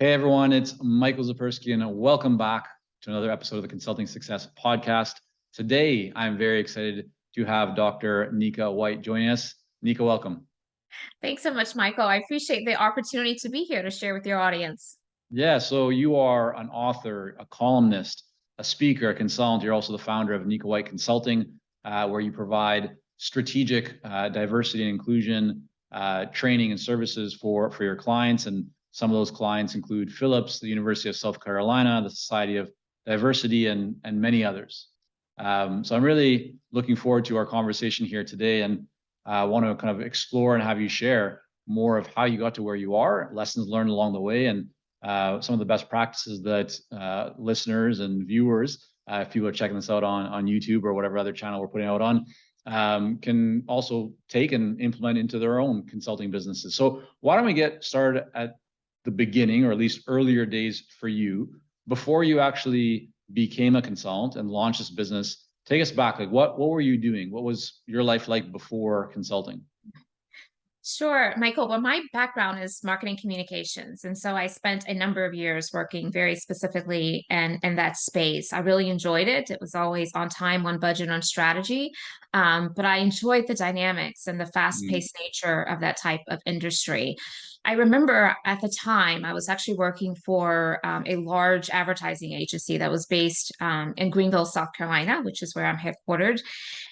Hey everyone, it's Michael Zapersky and welcome back to another episode of the Consulting Success Podcast. Today, I'm very excited to have Dr. Nika White joining us. Nika, welcome. Thanks so much, Michael. I appreciate the opportunity to be here to share with your audience. Yeah, so you are an author, a columnist, a speaker, a consultant. You're also the founder of Nika White Consulting, where you provide strategic diversity and inclusion training and services for your clients. And some of those clients include Phillips, the University of South Carolina, the Society of Diversity, and many others. So I'm really looking forward to our conversation here today, and I want to kind of explore and have you share more of how you got to where you are, lessons learned along the way, and some of the best practices that listeners and viewers, if people are checking this out on YouTube or whatever other channel we're putting out on, can also take and implement into their own consulting businesses. So why don't we get started at the beginning, or at least earlier days for you, before you actually became a consultant and launched this business? Take us back. Like, what were you doing? What was your life like before consulting? Sure, Michael. Well, my background is marketing communications. And so I spent a number of years working very specifically in that space. I really enjoyed it. It was always on time, on budget, on strategy. But I enjoyed the dynamics and the Mm. fast-paced nature of that type of industry. I remember at the time I was actually working for a large advertising agency that was based in Greenville, South Carolina, which is where I'm headquartered.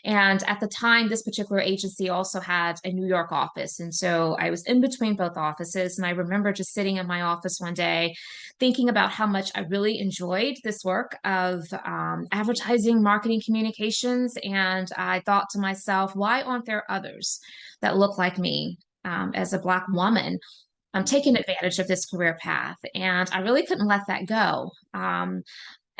And at the time, this particular agency also had a New York office. And so I was in between both offices. And I remember just sitting in my office one day, thinking about how much I really enjoyed this work of advertising, marketing, communications. And I thought to myself, why aren't there others that look like me as a Black woman? I'm taking advantage of this career path, and I really couldn't let that go.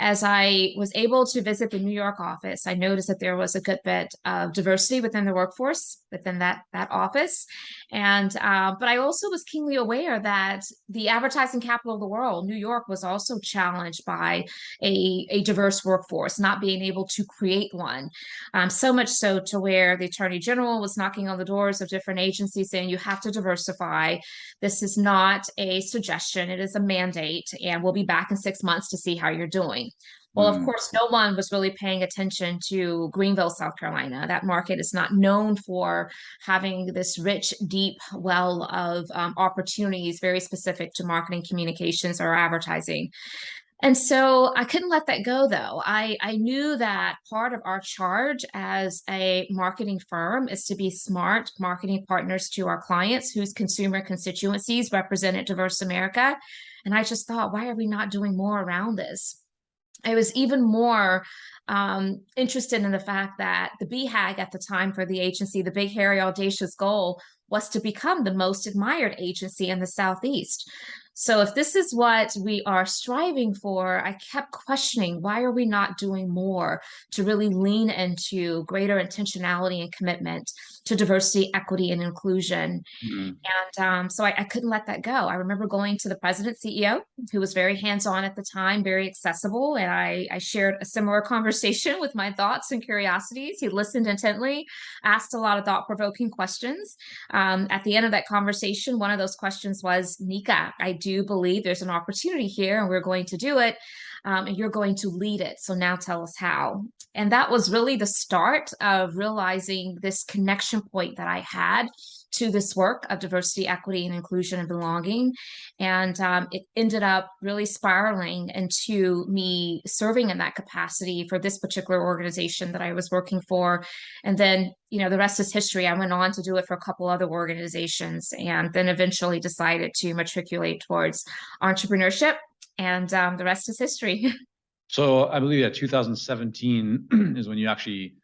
As I was able to visit the New York office, I noticed that there was a good bit of diversity within the workforce within that office, and but I also was keenly aware that the advertising capital of the world, New York, was also challenged by a diverse workforce, not being able to create one. So much so to where the Attorney General was knocking on the doors of different agencies saying, "You have to diversify. This is not a suggestion; it is a mandate, and we'll be back in 6 months to see how you're doing." Well, of Mm. course, no one was really paying attention to Greenville, South Carolina. That market is not known for having this rich, deep well of opportunities very specific to marketing, communications, or advertising. And so I couldn't let that go, though. I knew that part of our charge as a marketing firm is to be smart marketing partners to our clients whose consumer constituencies represented diverse America. And I just thought, why are we not doing more around this? I was even more interested in the fact that the BHAG at the time for the agency, the big, hairy, audacious goal was to become the most admired agency in the Southeast. So if this is what we are striving for, I kept questioning, why are we not doing more to really lean into greater intentionality and commitment to diversity, equity, and inclusion? Mm. And so I couldn't let that go. I remember going to the president CEO, who was very hands-on at the time, very accessible, and I shared a similar conversation with my thoughts and curiosities. He listened intently, asked a lot of thought-provoking questions. At the end of that conversation, one of those questions was, "Nika, I do believe there's an opportunity here, and we're going to do it. And you're going to lead it. So now tell us how." And that was really the start of realizing this connection point that I had to this work of diversity, equity, and inclusion and belonging. And it ended up really spiraling into me serving in that capacity for this particular organization that I was working for. And then, the rest is history. I went on to do it for a couple other organizations and then eventually decided to matriculate towards entrepreneurship. And the rest is history. So I believe that 2017 is when you actually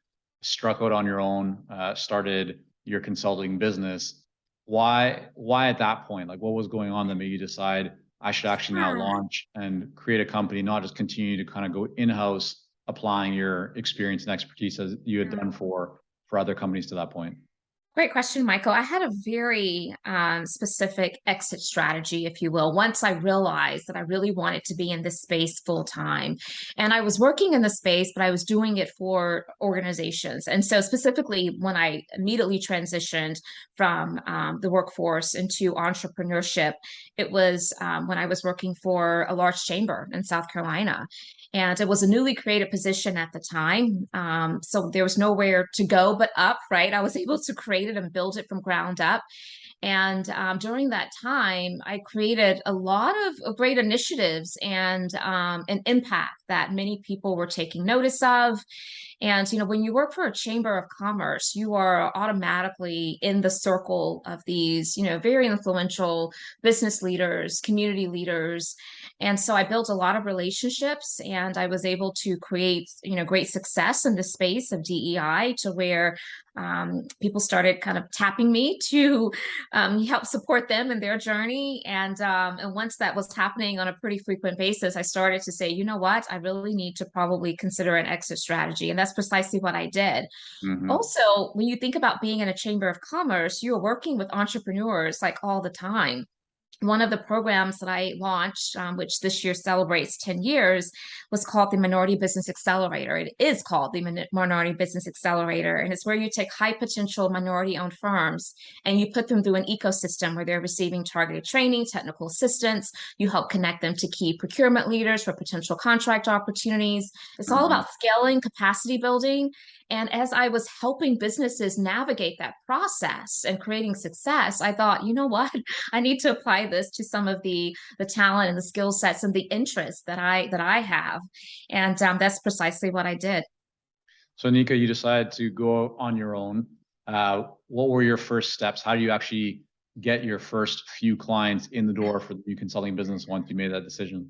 struck out on your own, started your consulting business. Why at that point? Like, what was going on that made you decide I should actually now Yeah. launch and create a company, not just continue to kind of go in-house, applying your experience and expertise as you had done for other companies to that point? Great question, Michael. I had a very specific exit strategy, if you will, once I realized that I really wanted to be in this space full time. And I was working in the space, but I was doing it for organizations. And so, specifically, when I immediately transitioned from the workforce into entrepreneurship, it was when I was working for a large chamber in South Carolina. And it was a newly created position at the time. So there was nowhere to go but up, right? I was able to create it and build it from ground up. And during that time, I created a lot of great initiatives and an impact that many people were taking notice of. And, when you work for a chamber of commerce, you are automatically in the circle of these, very influential business leaders, community leaders. And so I built a lot of relationships and I was able to create, great success in the space of DEI to where people started kind of tapping me to help support them in their journey. And once that was happening on a pretty frequent basis, I started to say, you know what, I really need to probably consider an exit strategy. And that's precisely what I did. Hmm. Also, when you think about being in a chamber of commerce, you're working with entrepreneurs like all the time. One of the programs that I launched, which this year celebrates 10 years, was called the Minority Business Accelerator. It is called the Minority Business Accelerator, and it's where you take high potential minority owned firms and you put them through an ecosystem where they're receiving targeted training, technical assistance. You help connect them to key procurement leaders for potential contract opportunities. It's all Hmm. about scaling, capacity building. And as I was helping businesses navigate that process and creating success, I thought, you know what? I need to apply this to some of the talent and the skill sets and the interests that I have, and that's precisely what I did. So Nika, you decided to go on your own. What were your first steps? How do you actually get your first few clients in the door for the new consulting business once you made that decision?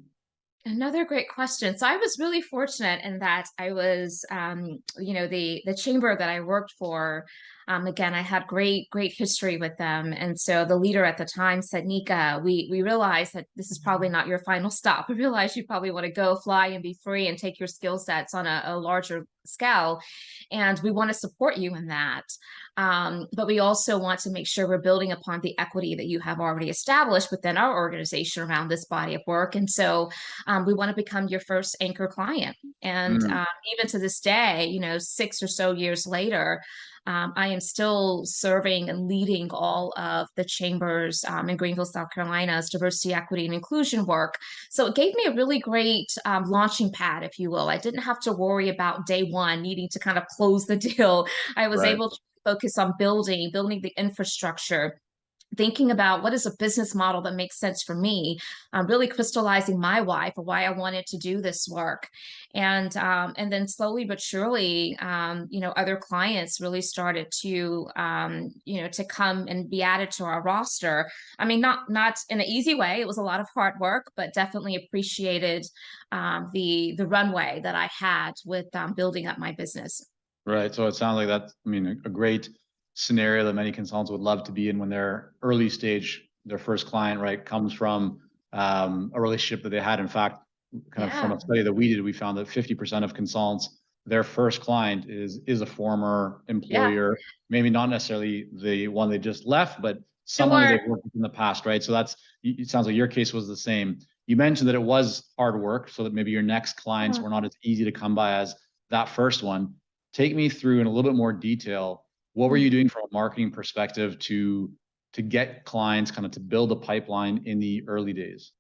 Another great question. So I was really fortunate in that I was, the chamber that I worked for. Again, I had great history with them, and so the leader at the time said, "Nika, we realize that this is probably not your final stop. We realize you probably want to go fly and be free and take your skill sets on a larger scale, and we want to support you in that. But we also want to make sure we're building upon the equity that you have already established within our organization around this body of work, and so." We want to become your first anchor client. And Mm. even to this day, 6 or so years later, I am still serving and leading all of the chambers in Greenville, South Carolina's diversity, equity, and inclusion work. So it gave me a really great launching pad, if you will. I didn't have to worry about day one needing to kind of close the deal. I was Right. able to focus on building the infrastructure, thinking about what is a business model that makes sense for me, really crystallizing my why for why I wanted to do this work, and then slowly but surely, other clients really started to come and be added to our roster. I mean, not in an easy way. It was a lot of hard work, but definitely appreciated the runway that I had with building up my business. Right. So it sounds like that's, I mean, a great scenario that many consultants would love to be in when they're early stage, their first client, right, comes from a relationship that they had. In fact, kind of from Yeah, a study that we did, we found that 50% of consultants, their first client is a former yeah, employer, maybe not necessarily the one they just left, but someone that sure. they've worked with in the past, right? So that's, it sounds like your case was the same. You mentioned that it was hard work, so that maybe your next clients were not as easy to come by as that first one. Take me through in a little bit more detail. What were you doing from a marketing perspective to get clients kind of to build a pipeline in the early days?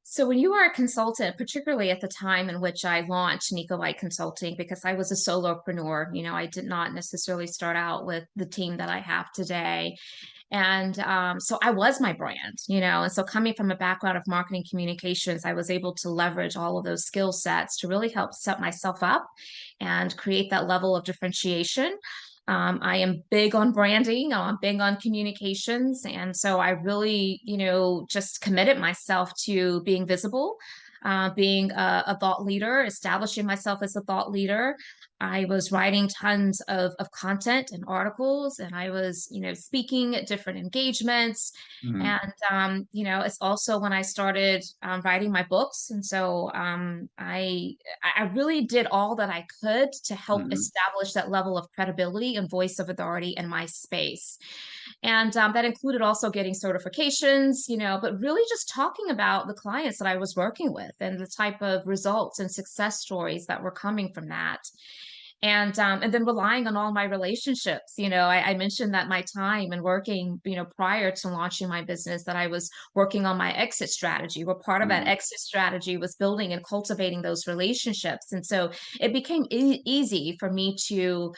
So when you are a consultant, particularly at the time in which I launched Nika White Consulting, because I was a solopreneur, I did not necessarily start out with the team that I have today. And so I was my brand, and so coming from a background of marketing communications, I was able to leverage all of those skill sets to really help set myself up and create that level of differentiation. I am big on branding, I'm big on communications. And so I really, just committed myself to being visible, being a thought leader, establishing myself as a thought leader, I was writing tons of content and articles, and I was, speaking at different engagements. Mm-hmm. And, it's also when I started writing my books. And so I really did all that I could to help Mm-hmm. establish that level of credibility and voice of authority in my space. And that included also getting certifications, but really just talking about the clients that I was working with and the type of results and success stories that were coming from that. And then relying on all my relationships. I mentioned that my time and working, prior to launching my business, that I was working on my exit strategy. Well, part of that Mm-hmm. exit strategy was building and cultivating those relationships. And so it became easy for me to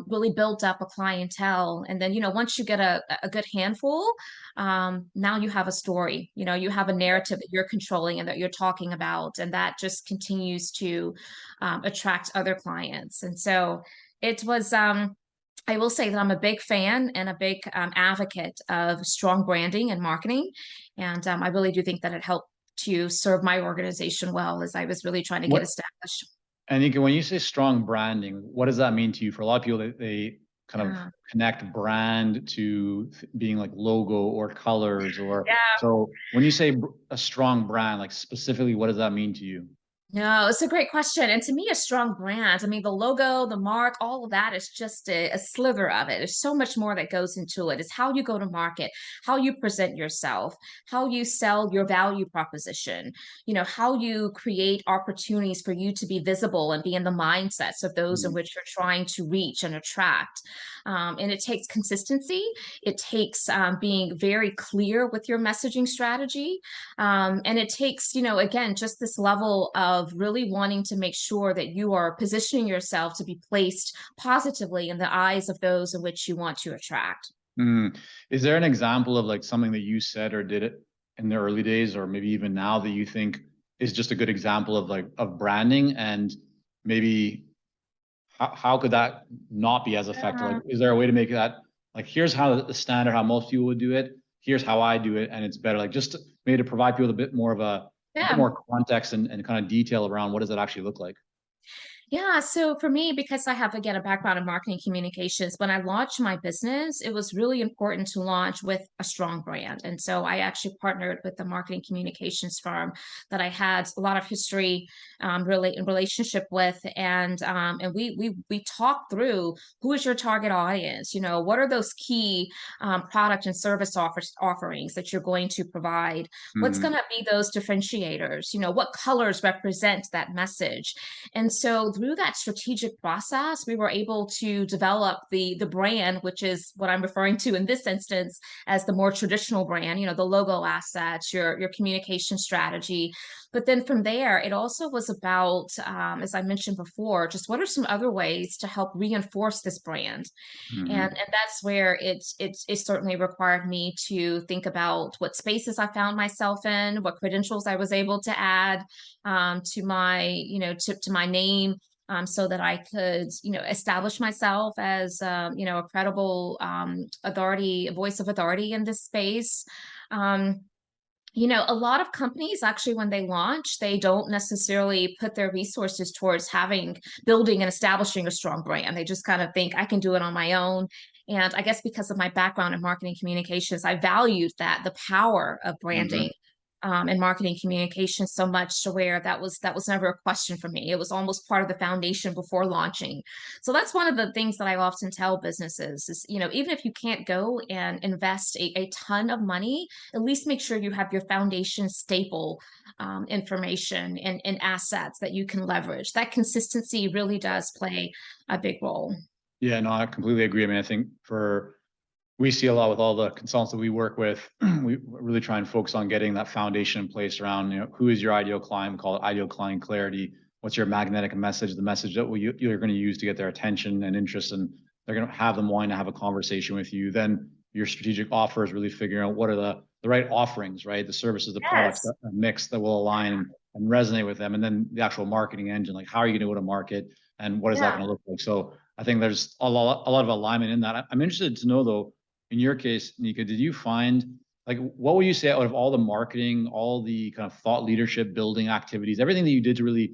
really build up a clientele. And then, once you get a good handful, now you have a story. You have a narrative that you're controlling and that you're talking about, and that just continues to attract other clients. And so it was, I will say that I'm a big fan and a big advocate of strong branding and marketing. And I really do think that it helped to serve my organization well as I was really trying to get What, established. and Nika, when you say strong branding, what does that mean to you? For a lot of people, they kind of Yeah. connect brand to being like logo or colors, or Yeah. so when you say a strong brand, like specifically, what does that mean to you? No, it's a great question. And to me, a strong brand, I mean, the logo, the mark, all of that is just a sliver of it. There's so much more that goes into it. It's how you go to market, how you present yourself, how you sell your value proposition, how you create opportunities for you to be visible and be in the mindsets of those in Mm-hmm. which you're trying to reach and attract. And it takes consistency. It takes being very clear with your messaging strategy. And it takes, again, just this level of really wanting to make sure that you are positioning yourself to be placed positively in the eyes of those in which you want to attract. Mm. Is there an example of like something that you said or did it in the early days, or maybe even now, that you think is just a good example of like of branding? And maybe how could that not be as effective? Like, is there a way to make that like, here's how the standard, how most people would do it, here's how I do it, and it's better? Like, just maybe to provide people a bit more of a bit Yeah. more context and kind of detail around what does it actually look like? Yeah, so for me, because I have, again, a background in marketing communications, when I launched my business, it was really important to launch with a strong brand. And so I actually partnered with the marketing communications firm that I had a lot of history really in relationship with. And we talked through who is your target audience, what are those key product and service offerings that you're going to provide? What's going Mm-hmm. to be those differentiators? What colors represent that message? And so through that strategic process, we were able to develop the brand, which is what I'm referring to in this instance as the more traditional brand, the logo assets, your communication strategy. But then from there, it also was about, as I mentioned before, just what are some other ways to help reinforce this brand? And that's where it certainly required me to think about what spaces I found myself in, what credentials I was able to add to my, to my name, so that I could, establish myself as, a credible authority, a voice of authority in this space. Um, a lot of companies actually, when they launch, they don't necessarily put their resources towards building and establishing a strong brand. They just kind of think I can do it on my own. And I guess because of my background in marketing communications, I valued the power of Mm-hmm. branding and marketing communications so much to where that was never a question for me. It was almost part of the foundation before launching. So that's one of the things that I often tell businesses is, even if you can't go and invest a ton of money, at least make sure you have your foundation staple information and assets that you can leverage. That consistency really does play a big role. Yeah, no, I completely agree. I mean, I think we see a lot with all the consultants that we work with. We really try and focus on getting that foundation in place around, who is your ideal client? We call it ideal client clarity. What's your magnetic message? The message that you're going to use to get their attention and interest, and they're going to have them wanting to have a conversation with you. Then your strategic offer is really figuring out what are the right offerings, right? The services, the products, Yes. that a mix that will align and resonate with them. And then the actual marketing engine, like how are you going to go to market and what is that Yeah. going to look like? So I think there's a lot of alignment in that. I'm interested to know though, in your case, Nika, did you find, like, what would you say out of all the marketing, all the kind of thought leadership building activities, everything that you did to really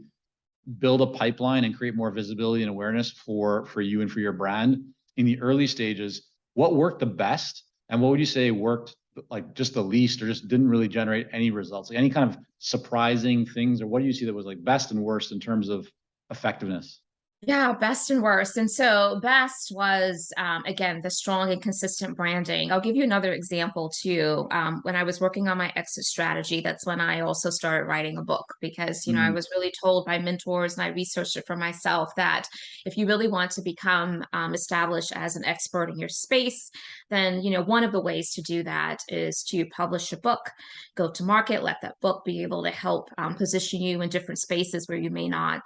build a pipeline and create more visibility and awareness for you and for your brand in the early stages, what worked the best, and what would you say worked like just the least, or just didn't really generate any results? Like any kind of surprising things, or what do you see that was like best and worst in terms of effectiveness? Yeah, best and worst. And so best was, again, the strong and consistent branding. I'll give you another example too. When I was working on my exit strategy, that's when I also started writing a book because, I Mm, was really told by mentors and I researched it for myself that if you really want to become established as an expert in your space, then, one of the ways to do that is to publish a book, go to market, let that book be able to help position you in different spaces where you may not,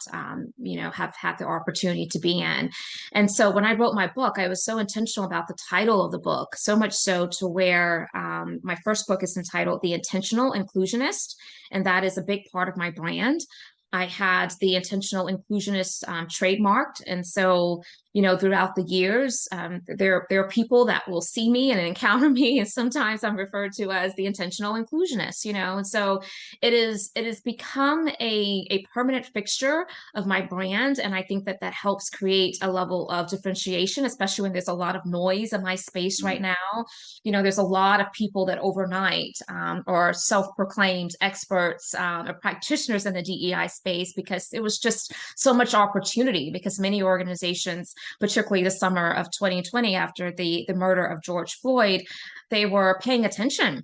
have had the opportunity to be in. And so when I wrote my book, I was so intentional about the title of the book, so much so to where my first book is entitled The Intentional Inclusionist, and that is a big part of my brand. I had the intentional inclusionist trademarked. And so, throughout the years, there are people that will see me and encounter me. And sometimes I'm referred to as the intentional inclusionist, and so it has become a permanent fixture of my brand. And I think that that helps create a level of differentiation, especially when there's a lot of noise in my space right mm, now. There's a lot of people that overnight are self-proclaimed experts or practitioners in the DEI space because it was just so much opportunity because many organizations, particularly the summer of 2020 after the murder of George Floyd, they were paying attention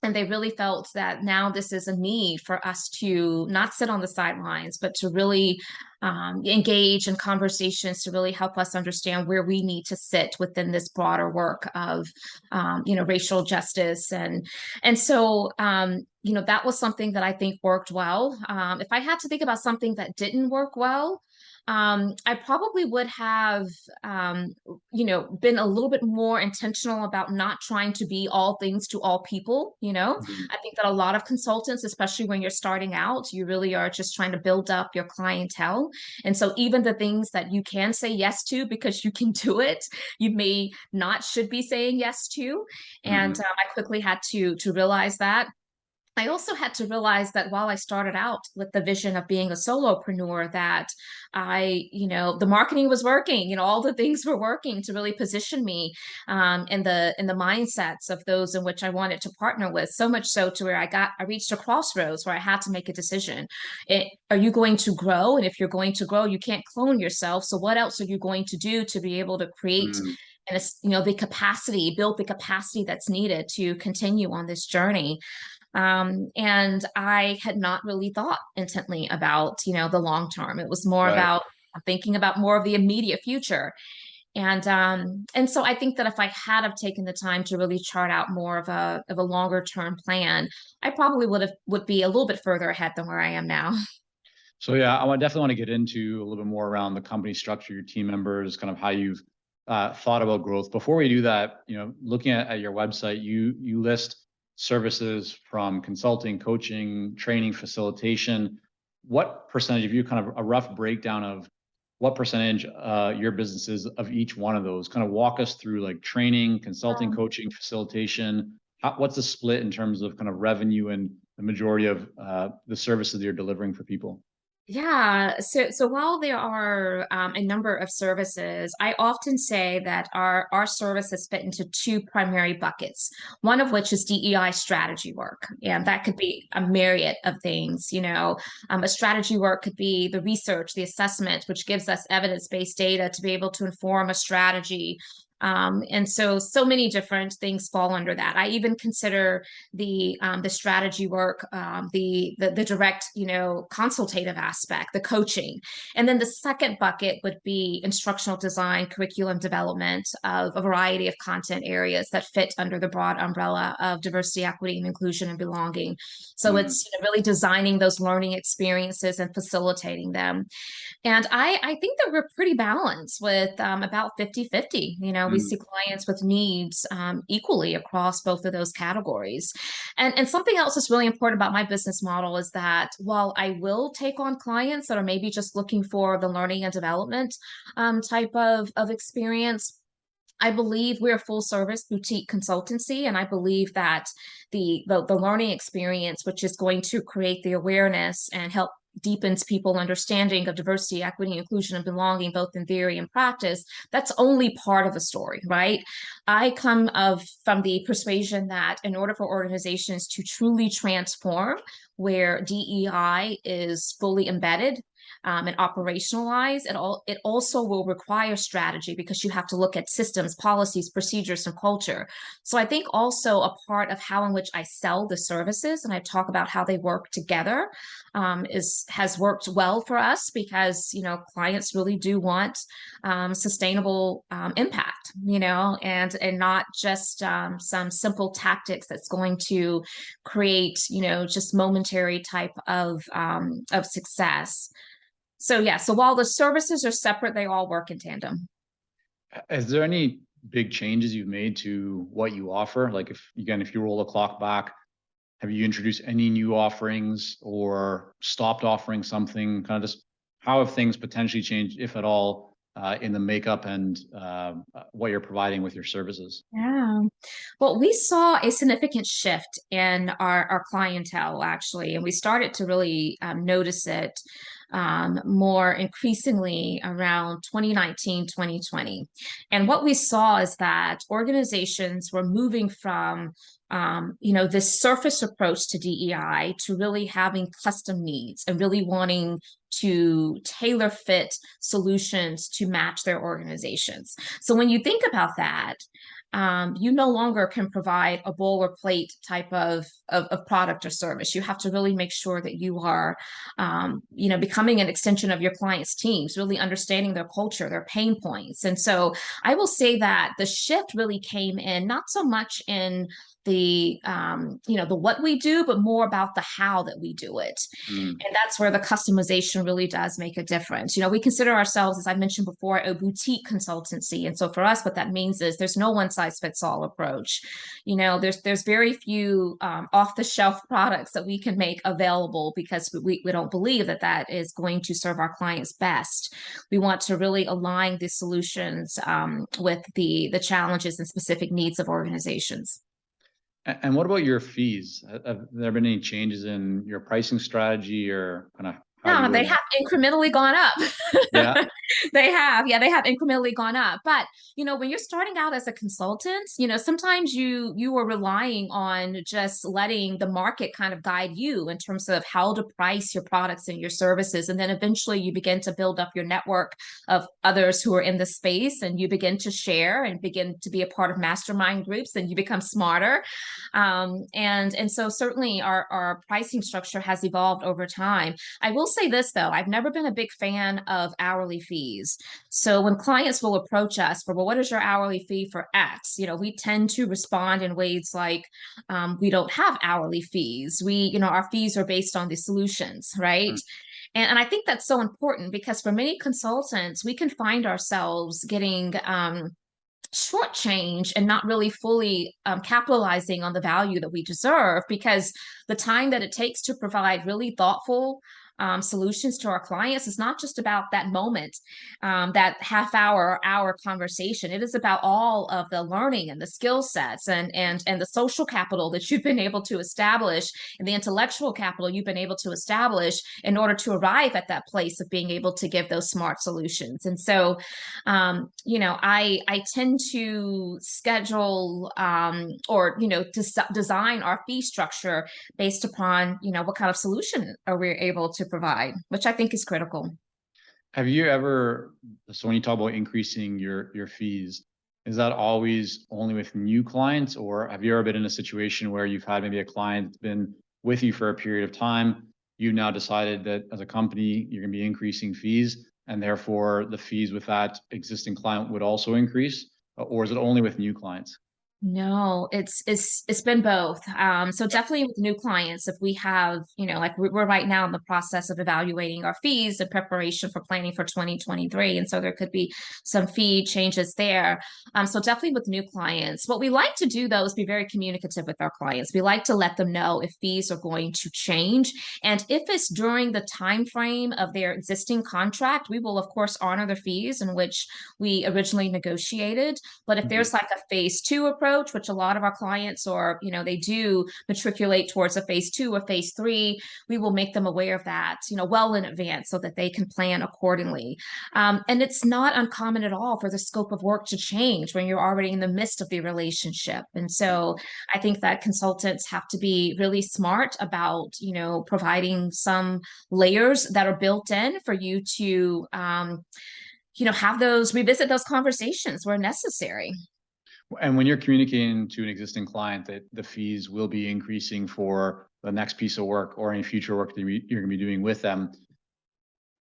and they really felt that now this is a need for us to not sit on the sidelines, but to really engage in conversations to really help us understand where we need to sit within this broader work of, racial justice. And so, that was something that I think worked well. If I had to think about something that didn't work well, I probably would have, been a little bit more intentional about not trying to be all things to all people. mm, I think that a lot of consultants, especially when you're starting out, you really are just trying to build up your clientele. And so even the things that you can say yes to because you can do it, you may not should be saying yes to. And mm, I quickly had to realize that. I also had to realize that while I started out with the vision of being a solopreneur, that the marketing was working, all the things were working to really position me in the mindsets of those in which I wanted to partner with. So much so to where I reached a crossroads where I had to make a decision. Are you going to grow? And if you're going to grow, you can't clone yourself. So what else are you going to do to be able to create? mm. And the capacity, build the capacity that's needed to continue on this journey. And I had not really thought intently about, the long term. It was more Right. about thinking about more of the immediate future. And so I think that if I had have taken the time to really chart out more of a longer term plan, I probably would be a little bit further ahead than where I am now. So yeah, definitely want to get into a little bit more around the company structure, your team members, kind of how you've thought about growth. Before we do that, looking at your website, you list services from consulting, coaching, training, facilitation. What percentage, if you kind of a rough breakdown of what percentage your business is of each one of those? Kind of walk us through like training, consulting, coaching, facilitation. What's the split in terms of kind of revenue and the majority of the services that you're delivering for people? Yeah. So while there are a number of services, I often say that our services fit into two primary buckets. One of which is DEI strategy work, and that could be a myriad of things. A strategy work could be the research, the assessment, which gives us evidence-based data to be able to inform a strategy. And so many different things fall under that. I even consider the strategy work, the direct, consultative aspect, the coaching. And then the second bucket would be instructional design, curriculum development of a variety of content areas that fit under the broad umbrella of diversity, equity, and inclusion and belonging. So Mm, it's really designing those learning experiences and facilitating them. And I think that we're pretty balanced with about 50-50. We mm, see clients with needs equally across both of those categories. And something else that's really important about my business model is that while I will take on clients that are maybe just looking for the learning and development type of experience, I believe we're a full service boutique consultancy, and I believe that the learning experience, which is going to create the awareness and help deepens people understanding of diversity, equity, inclusion, and belonging, both in theory and practice, that's only part of the story, right? I come from the persuasion that in order for organizations to truly transform, where DEI is fully embedded and operationalized, it also will require strategy, because you have to look at systems, policies, procedures, and culture. So I think also a part of how in which I sell the services and I talk about how they work together has worked well for us, because clients really do want sustainable impact, and not just some simple tactics that's going to create just momentary type of success. So yeah, so while the services are separate, they all work in tandem. Is there any big changes you've made to what you offer? Like if you roll the clock back, have you introduced any new offerings or stopped offering something? Kind of just how have things potentially changed, if at all, in the makeup and what you're providing with your services? Yeah. Well, we saw a significant shift in our clientele, actually, and we started to really notice it more increasingly around 2019, 2020. And what we saw is that organizations were moving from this surface approach to DEI to really having custom needs and really wanting to tailor fit solutions to match their organizations. So when you think about that, you no longer can provide a boilerplate type of product or service. You have to really make sure that you are, becoming an extension of your clients' teams, really understanding their culture, their pain points. And so I will say that the shift really came in, not so much in the what we do, but more about the how that we do it. Mm. And that's where the customization really does make a difference. We consider ourselves, as I mentioned before, a boutique consultancy. And so for us, what that means is there's no one size fits all approach. There's very few off the shelf products that we can make available, because we don't believe that is going to serve our clients best. We want to really align the solutions with the challenges and specific needs of organizations. And what about your fees? Have there been any changes in your pricing strategy or kind of how No, you they would? have incrementally gone up. Yeah. They have. Yeah, they have incrementally gone up. But, when you're starting out as a consultant, sometimes you are relying on just letting the market kind of guide you in terms of how to price your products and your services. And then eventually you begin to build up your network of others who are in the space, and you begin to share and begin to be a part of mastermind groups, and you become smarter. And so certainly our pricing structure has evolved over time. I will say this, though, I've never been a big fan of hourly fees. So when clients will approach us for, well, what is your hourly fee for X? We tend to respond in ways like, we don't have hourly fees. Our fees are based on the solutions, right? Mm. And I think that's so important, because for many consultants, we can find ourselves getting shortchanged and not really fully capitalizing on the value that we deserve, because the time that it takes to provide really thoughtful solutions to our clients is not just about that moment, that half hour conversation. It is about all of the learning and the skill sets and the social capital that you've been able to establish, and the intellectual capital you've been able to establish in order to arrive at that place of being able to give those smart solutions. And so, I tend to schedule or design our fee structure based upon what kind of solution are we able to provide, which I think is critical. Have you ever, so when you talk about increasing your fees, is that always only with new clients, or have you ever been in a situation where you've had maybe a client that's been with you for a period of time, you now decided that as a company, you're going to be increasing fees, and therefore the fees with that existing client would also increase, or is it only with new clients? No, it's been both. So definitely with new clients, if we have, like we're right now in the process of evaluating our fees in preparation for planning for 2023. And so there could be some fee changes there. So definitely with new clients. What we like to do, though, is be very communicative with our clients. We like to let them know if fees are going to change. And if it's during the time frame of their existing contract, we will of course honor the fees in which we originally negotiated. But if Mhm. there's like a phase 2 approach, approach, which a lot of our clients or, they do matriculate towards a phase 2 or phase 3, we will make them aware of that, well in advance so that they can plan accordingly. And it's not uncommon at all for the scope of work to change when you're already in the midst of the relationship. And so I think that consultants have to be really smart about, providing some layers that are built in for you to, have those, revisit those conversations where necessary. And when you're communicating to an existing client that the fees will be increasing for the next piece of work or any future work that you're going to be doing with them,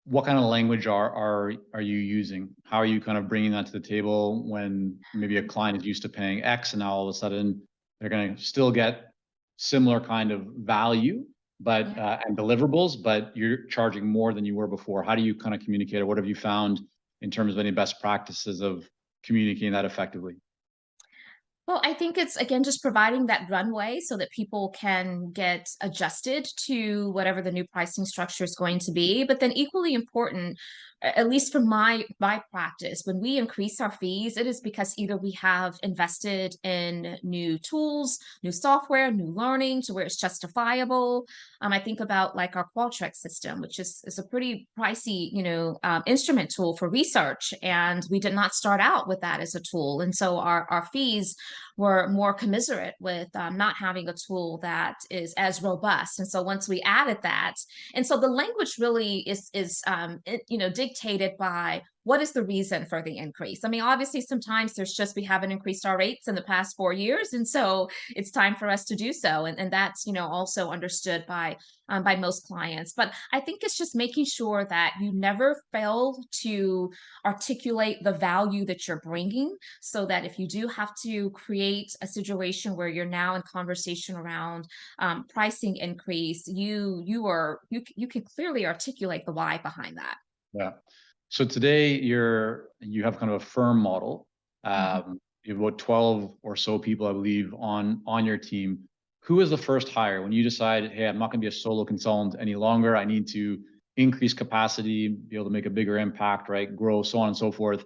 what kind of language are you using? How are you kind of bringing that to the table when maybe a client is used to paying X and now all of a sudden they're going to still get similar kind of value, but and deliverables, but you're charging more than you were before? How do you kind of communicate, or what have you found in terms of any best practices of communicating that effectively? Well, I think it's again just providing that runway so that people can get adjusted to whatever the new pricing structure is going to be. But then equally important, at least from my practice, when we increase our fees, it is because either we have invested in new tools, new software, new learning to where it's justifiable. I think about like our Qualtrics system, which is a pretty pricey, instrument tool for research, and we did not start out with that as a tool, and so our fees were more commiserate with not having a tool that is as robust. And so once we added that, and so the language really is dictated by what is the reason for the increase. I mean, obviously, sometimes there's just we haven't increased our rates in the past 4 years, and so it's time for us to do so. And that's also understood by most clients. But I think it's just making sure that you never fail to articulate the value that you're bringing, so that if you do have to create a situation where you're now in conversation around pricing increase, you can clearly articulate the why behind that. Yeah. So today you have kind of a firm model. Mhm. You have about 12 or so people, I believe, on your team. Who was the first hire when you decided, hey, I'm not going to be a solo consultant any longer. I need to increase capacity, be able to make a bigger impact, right? Grow, so on and so forth.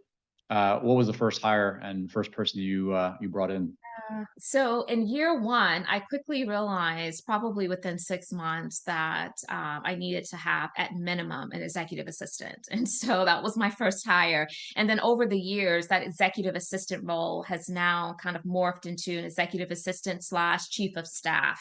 What was the first hire and first person you brought in? So in year one, I quickly realized, probably within 6 months, that I needed to have at minimum an executive assistant. And so that was my first hire. And then over the years, that executive assistant role has now kind of morphed into an executive assistant slash chief of staff.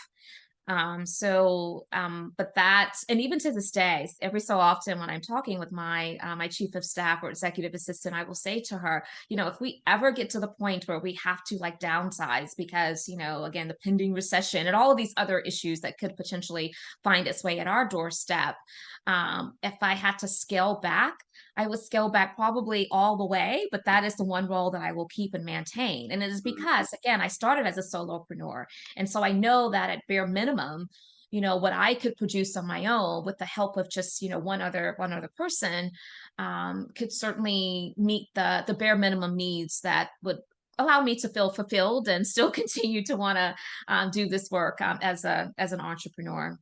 But that's, and even to this day, every so often when I'm talking with my chief of staff or executive assistant, I will say to her, if we ever get to the point where we have to like downsize because, again, the pending recession and all of these other issues that could potentially find its way at our doorstep, if I had to scale back, I would scale back probably all the way, but that is the one role that I will keep and maintain. And it is because, again, I started as a solopreneur. And so I know that at bare minimum, what I could produce on my own with the help of just, one other person, could certainly meet the bare minimum needs that would allow me to feel fulfilled and still continue to want to do this work as an entrepreneur.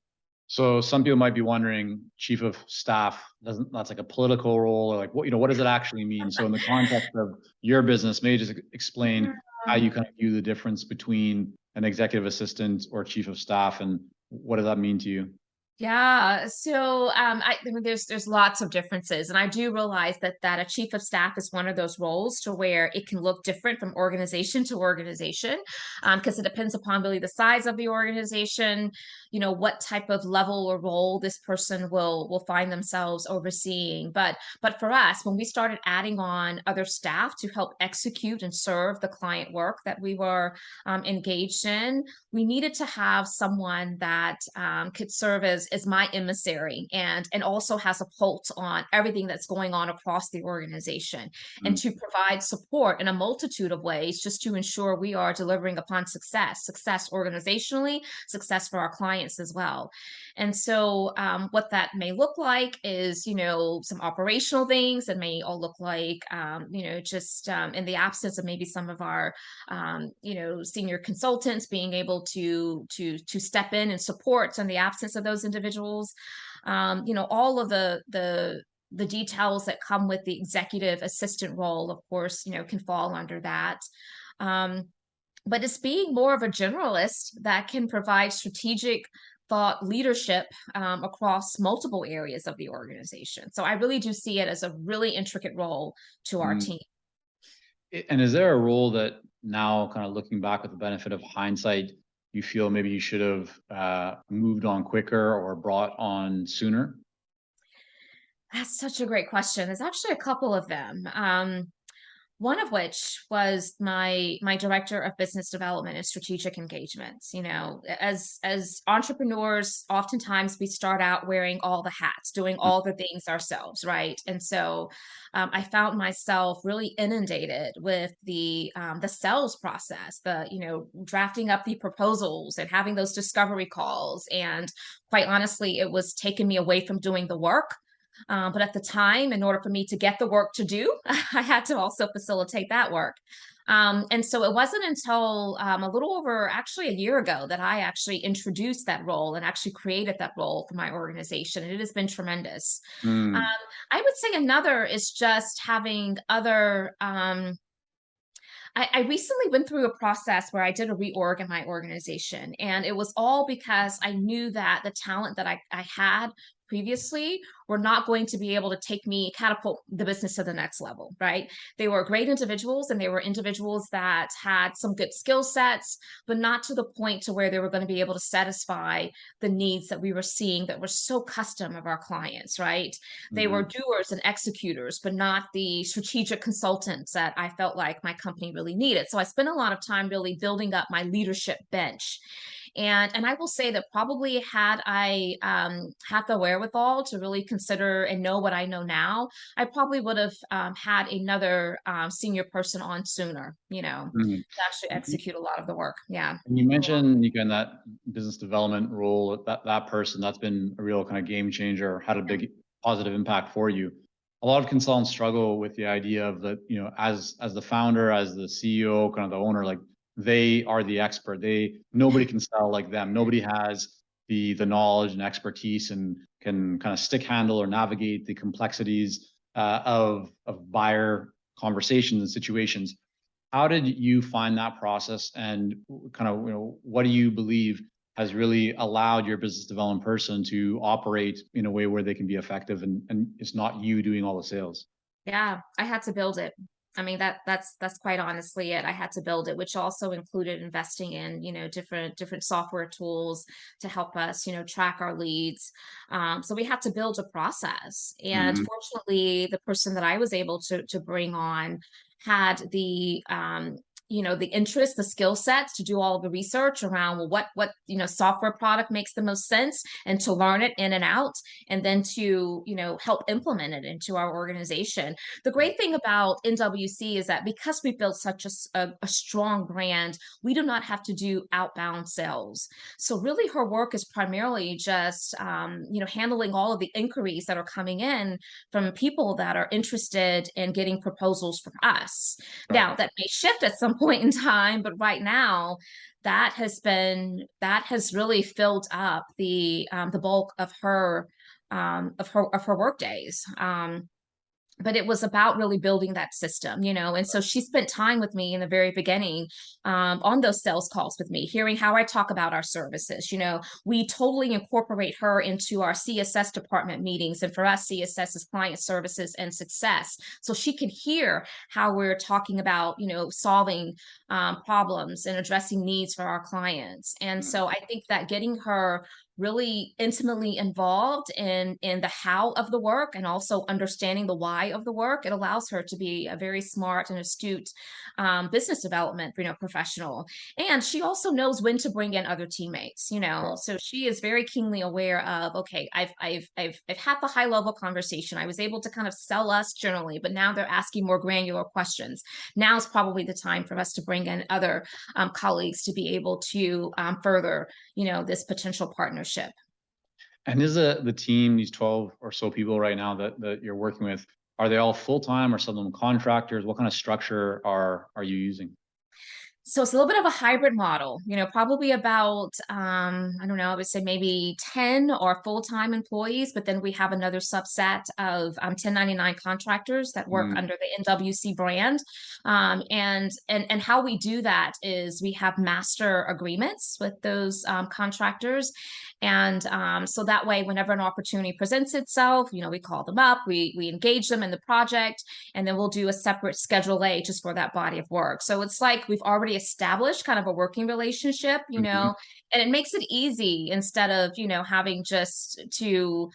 So some people might be wondering, chief of staff doesn't that's like a political role, or like what does it actually mean? So in the context of your business, maybe just explain how you kind of view the difference between an executive assistant or chief of staff, and what does that mean to you? Yeah, so I mean, there's lots of differences, and I do realize that a chief of staff is one of those roles to where it can look different from organization to organization, because it depends upon really the size of the organization, what type of level or role this person will find themselves overseeing. But for us, when we started adding on other staff to help execute and serve the client work that we were engaged in, we needed to have someone that could serve as my emissary and also has a pulse on everything that's going on across the organization, and Mm. to provide support in a multitude of ways just to ensure we are delivering upon success organizationally, success for our clients as well. And so what that may look like is, some operational things that may all look like, just in the absence of maybe some of our senior consultants being able to step in and support in the absence of those individuals. All of the details that come with the executive assistant role, of course, can fall under that. Um, but it's being more of a generalist that can provide strategic thought leadership across multiple areas of the organization. So I really do see it as a really intricate role to our Mm. team. And is there a role that now, kind of looking back with the benefit of hindsight, you feel maybe you should have moved on quicker or brought on sooner? That's such a great question. There's actually a couple of them. One of which was my director of business development and strategic engagements. You know, as entrepreneurs, oftentimes we start out wearing all the hats, doing all the things ourselves, right? And so I found myself really inundated with the sales process, the, you know, drafting up the proposals and having those discovery calls. And quite honestly, it was taking me away from doing the work. But at the time, in order for me to get the work to do, I had to also facilitate that work. And so it wasn't until a little over actually a year ago that I actually introduced that role and actually created that role for my organization. And it has been tremendous. Um, Mm. I would say another is just having other I recently went through a process where I did a reorg in my organization, and it was all because I knew that the talent that I had previously were not going to be able to take me catapult the business to the next level, right? They were great individuals and they were individuals that had some good skill sets, but not to the point to where they were going to be able to satisfy the needs that we were seeing that were so custom of our clients, right? They were Mhm. doers and executors, but not the strategic consultants that I felt like my company really needed. So I spent a lot of time really building up my leadership bench. And I will say that probably had I had the wherewithal to really consider and know what I know now, I probably would have had another senior person on sooner, you know, Mhm. to actually execute a lot of the work. Yeah. And you mentioned, Nika, in that business development role, that person that's been a real kind of game changer, had a big positive impact for you. A lot of consultants struggle with the idea of the, you know, as the founder, as the CEO, kind of the owner, like they are the expert. Nobody can sell like them. Nobody has the knowledge and expertise and can kind of stick handle or navigate the complexities of buyer conversations and situations. How did you find that process, and kind of, you know, what do you believe has really allowed your business development person to operate in a way where they can be effective, and it's not you doing all the sales? Yeah, I had to build it. I mean, that's quite honestly it. I had to build it, which also included investing in, you know, different software tools to help us, you know, track our leads. So we had to build a process. And Mhm. fortunately, the person that I was able to bring on had the you know, the interest, the skill sets to do all the research around, well, what, you know, software product makes the most sense, and to learn it in and out, and then to, you know, help implement it into our organization. The great thing about NWC is that because we built such a strong brand, we do not have to do outbound sales. So really her work is primarily just, you know, handling all of the inquiries that are coming in from people that are interested in getting proposals from us. Now, Right. that may shift at some point in time, but right now, that has really filled up the bulk of her work days. But it was about really building that system, you know. And so she spent time with me in the very beginning, on those sales calls with me, hearing how I talk about our services. You know, we totally incorporate her into our CSS department meetings. And for us, CSS is client services and success. So she can hear how we're talking about, you know, solving problems and addressing needs for our clients. And Mhm. so I think that getting her really intimately involved in the how of the work and also understanding the why of the work, it allows her to be a very smart and astute business development, you know, professional. And she also knows when to bring in other teammates, you know. Right. So she is very keenly aware of, okay, I've had the high level conversation. I was able to kind of sell us generally, but now they're asking more granular questions. Now is probably the time for us to bring in other colleagues to be able to further, you know, this potential partnership. And is the team, these 12 or so people right now that you're working with, are they all full time or some of them contractors? What kind of structure are you using? So it's a little bit of a hybrid model, probably about, I don't know, I would say maybe 10 or full-time employees, but then we have another subset of 1099 contractors that work Mm, under the NWC brand. And how we do that is we have master agreements with those contractors. And so that way, whenever an opportunity presents itself, we call them up, we engage them in the project, and then we'll do a separate Schedule A just for that body of work. So it's like we've already established kind of a working relationship, mhm. and it makes it easy instead of, having just to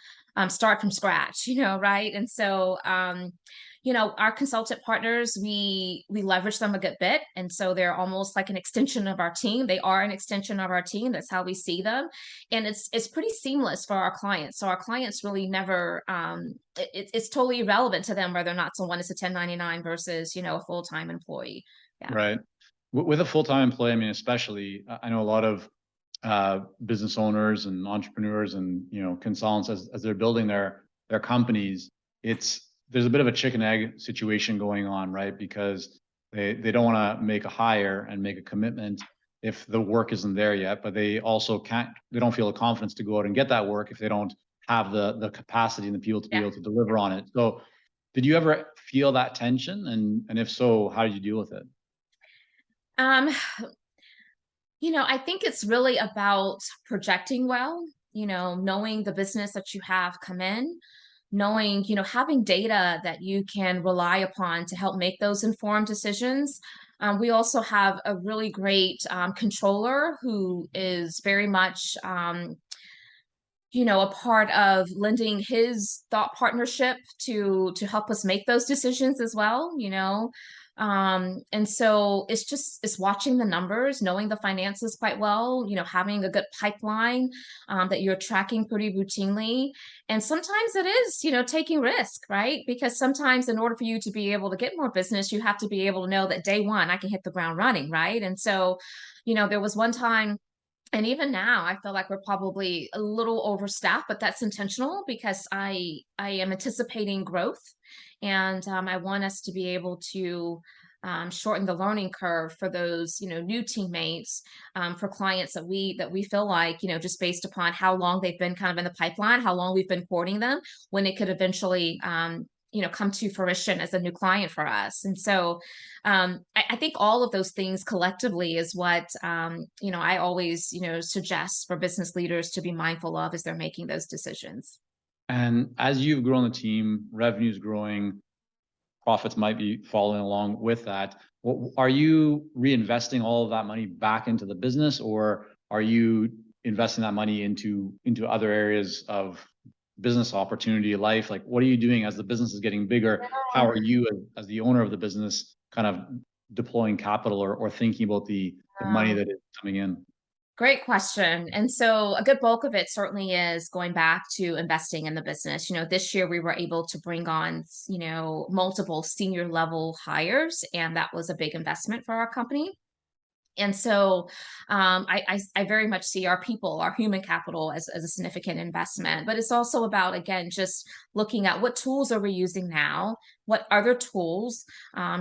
start from scratch, right? And so, our consultant partners, we leverage them a good bit, and so they're almost like an extension of our team. They are an extension of our team. That's how we see them, and it's pretty seamless for our clients. So our clients really never it's totally irrelevant to them whether or not someone is a 1099 versus, a full-time employee. Yeah. Right. With a full-time employee, I mean, especially, I know a lot of business owners and entrepreneurs and consultants as they're building their companies. There's a bit of a chicken egg situation going on, right? Because they don't want to make a hire and make a commitment if the work isn't there yet, but they also they don't feel the confidence to go out and get that work if they don't have the capacity and the people to be Yeah. able to deliver on it. So did you ever feel that tension? And if so, how did you deal with it? Um, I think it's really about projecting well, knowing the business that you have come in, knowing, having data that you can rely upon to help make those informed decisions. We also have a really great controller who is very much a part of lending his thought partnership to help us make those decisions as well, and so it's watching the numbers, knowing the finances quite well, having a good pipeline that you're tracking pretty routinely. And sometimes it is, taking risk, right? Because sometimes in order for you to be able to get more business, you have to be able to know that day one I can hit the ground running, right? And so, there was one time, and even now, I feel like we're probably a little overstaffed, but that's intentional because I am anticipating growth, and I want us to be able to shorten the learning curve for those new teammates, for clients that we feel like, just based upon how long they've been kind of in the pipeline, how long we've been courting them, when it could eventually come to fruition as a new client for us. And so I think all of those things collectively is what I always suggest for business leaders to be mindful of as they're making those decisions. And as you've grown the team, revenue's growing, profits might be following along with that. Are you reinvesting all of that money back into the business, or are you investing that money into other areas of business opportunity, life? Like, what are you doing as the business is getting bigger? How are you as the owner of the business kind of deploying capital or thinking about the money Um, that is coming in? Great question. And so a good bulk of it certainly is going back to investing in the business. This year we were able to bring on, multiple senior level hires, and that was a big investment for our company. And so I very much see our people, our human capital as a significant investment. But it's also about, again, just looking at what tools are we using now? What other tools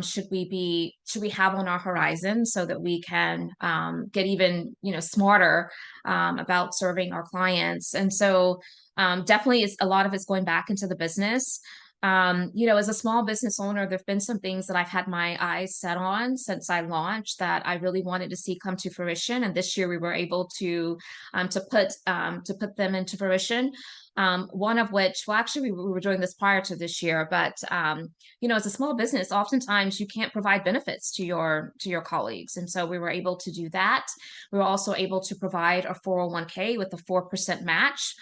should we have on our horizon so that we can get even, smarter about serving our clients? And so definitely a lot of it's going back into the business. As a small business owner, there've been some things that I've had my eyes set on since I launched that I really wanted to see come to fruition. And this year we were able to put them into fruition. One of which, well, actually, we were doing this prior to this year, but as a small business, oftentimes you can't provide benefits to your colleagues, and so we were able to do that. We were also able to provide a 401k with a 4% match.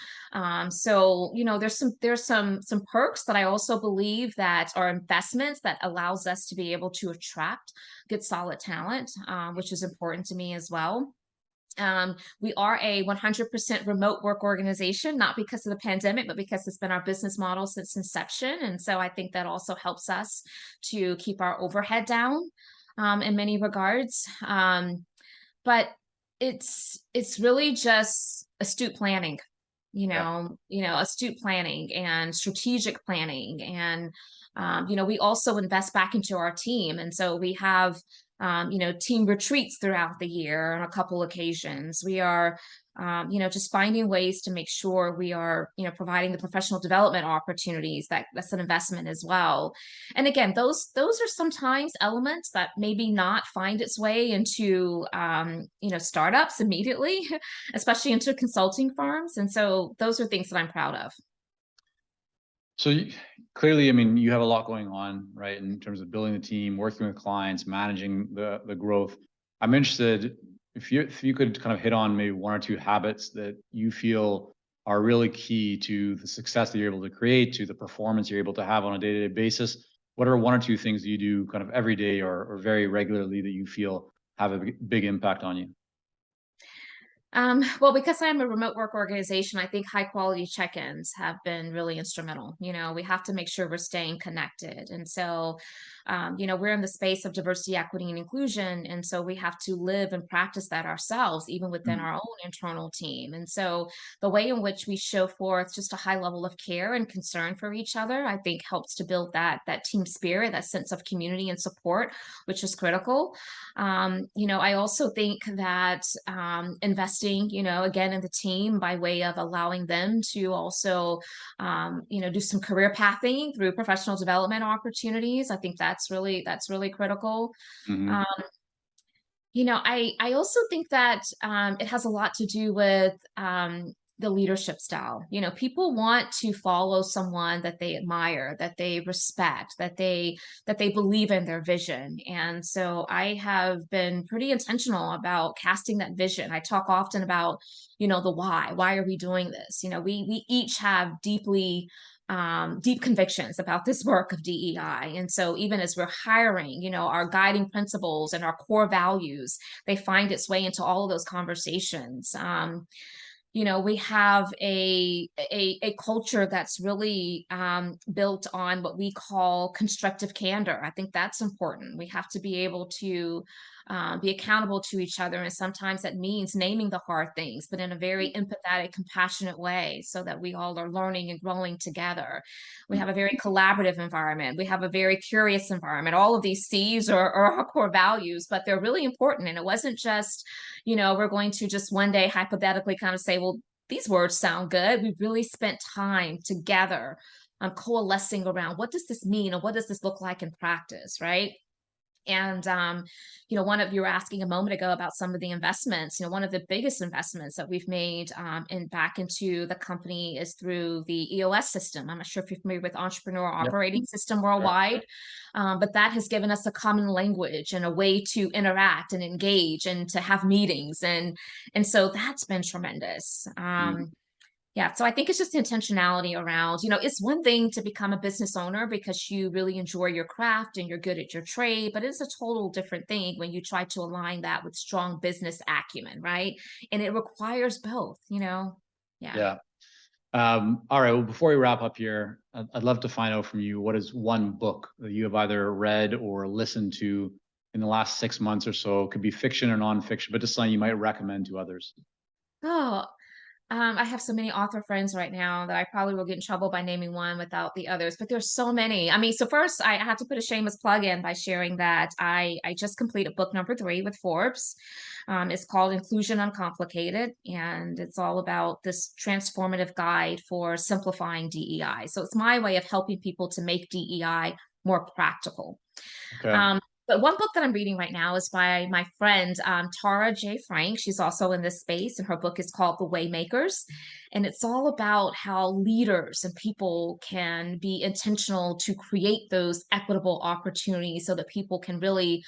So there's some perks that I also believe that are investments that allows us to be able to attract good solid talent, which is important to me as well. We are a 100% remote work organization, not because of the pandemic, but because it's been our business model since inception. And so I think that also helps us to keep our overhead down in many regards. But it's really just astute planning, Yeah. astute planning and strategic planning. And we also invest back into our team. And so we have team retreats throughout the year on a couple occasions. We are, just finding ways to make sure we are, providing the professional development opportunities that's an investment as well. And again, those are sometimes elements that maybe not find its way into, startups immediately, especially into consulting firms. And so those are things that I'm proud of. So clearly, I mean, you have a lot going on, right, in terms of building the team, working with clients, managing the growth. I'm interested if you could kind of hit on maybe one or two habits that you feel are really key to the success that you're able to create, to the performance you're able to have on a day-to-day basis. What are one or two things that you do kind of every day or very regularly that you feel have a big impact on you? Well, because I'm a remote work organization, I think high quality check-ins have been really instrumental. We have to make sure we're staying connected. And so, we're in the space of diversity, equity, and inclusion. And so we have to live and practice that ourselves, even within Mhm. our own internal team. And so the way in which we show forth just a high level of care and concern for each other, I think helps to build that team spirit, that sense of community and support, which is critical. I also think that investing, again in the team by way of allowing them to also, do some career pathing through professional development opportunities. I think that's really critical. Um, Mhm. I also think that it has a lot to do with the leadership style. People want to follow someone that they admire, that they respect, that they believe in their vision. And so I have been pretty intentional about casting that vision. I talk often about, the why. Why are we doing this? We each have deep convictions about this work of DEI. And so even as we're hiring, our guiding principles and our core values, they find its way into all of those conversations. We have a culture that's really built on what we call constructive candor. I think that's important. We have to be able to be accountable to each other, and sometimes that means naming the hard things, but in a very empathetic, compassionate way, so that we all are learning and growing together. We have a very collaborative environment. We have a very curious environment. All of these C's are our core values, but they're really important. And it wasn't just, we're going to just one day hypothetically kind of say, well, these words sound good. We really spent time together coalescing around what does this mean and what does this look like in practice, right? And one of you were asking a moment ago about some of the investments. One of the biggest investments that we've made in back into the company is through the EOS system. I'm not sure if you're familiar with Entrepreneurial Yep. Operating System Sure. worldwide, but that has given us a common language and a way to interact and engage and to have meetings, and so that's been tremendous. Mhm. Yeah, so I think it's just the intentionality around, it's one thing to become a business owner because you really enjoy your craft and you're good at your trade, but it's a total different thing when you try to align that with strong business acumen, right? And it requires both. Yeah. Yeah. All right. Well, before we wrap up here, I'd love to find out from you what is one book that you have either read or listened to in the last 6 months or so. It could be fiction or nonfiction, but just something you might recommend to others. Oh, I have so many author friends right now that I probably will get in trouble by naming one without the others, but there's so many. I mean, so first I have to put a shameless plug in by sharing that I just completed book number 3 with Forbes. It's called Inclusion Uncomplicated, and it's all about this transformative guide for simplifying DEI. So it's my way of helping people to make DEI more practical. Okay. Um, but one book that I'm reading right now is by my friend Tara J. Frank. She's also in this space, and her book is called The Waymakers. And it's all about how leaders and people can be intentional to create those equitable opportunities so that people can really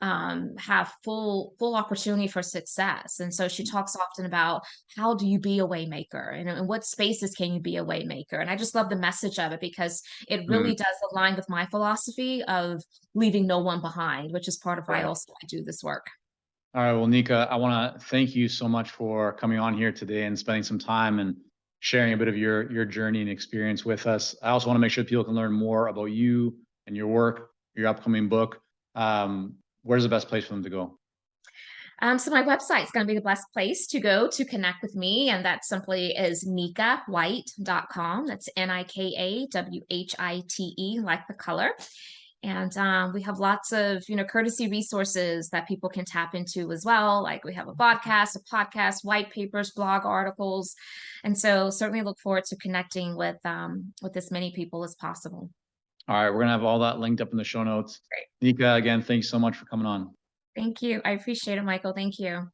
have full opportunity for success. And so she talks often about how do you be a waymaker, and in what spaces can you be a waymaker. And I just love the message of it because it Mhm. really does align with my philosophy of leaving no one behind, which is part of why Right. I do this work. All right. Well, Nika, I want to thank you so much for coming on here today and spending some time and sharing a bit of your journey and experience with us. I also want to make sure people can learn more about you and your work, your upcoming book. Where's the best place for them to go? So my website is going to be the best place to go to connect with me, and that simply is nikawhite.com. That's Nikawhite, like the color. And we have lots of, courtesy resources that people can tap into as well. Like we have a podcast, white papers, blog articles. And so certainly look forward to connecting with as many people as possible. All right, we're gonna have all that linked up in the show notes. Great. Nika, again, thanks so much for coming on. Thank you. I appreciate it, Michael. Thank you.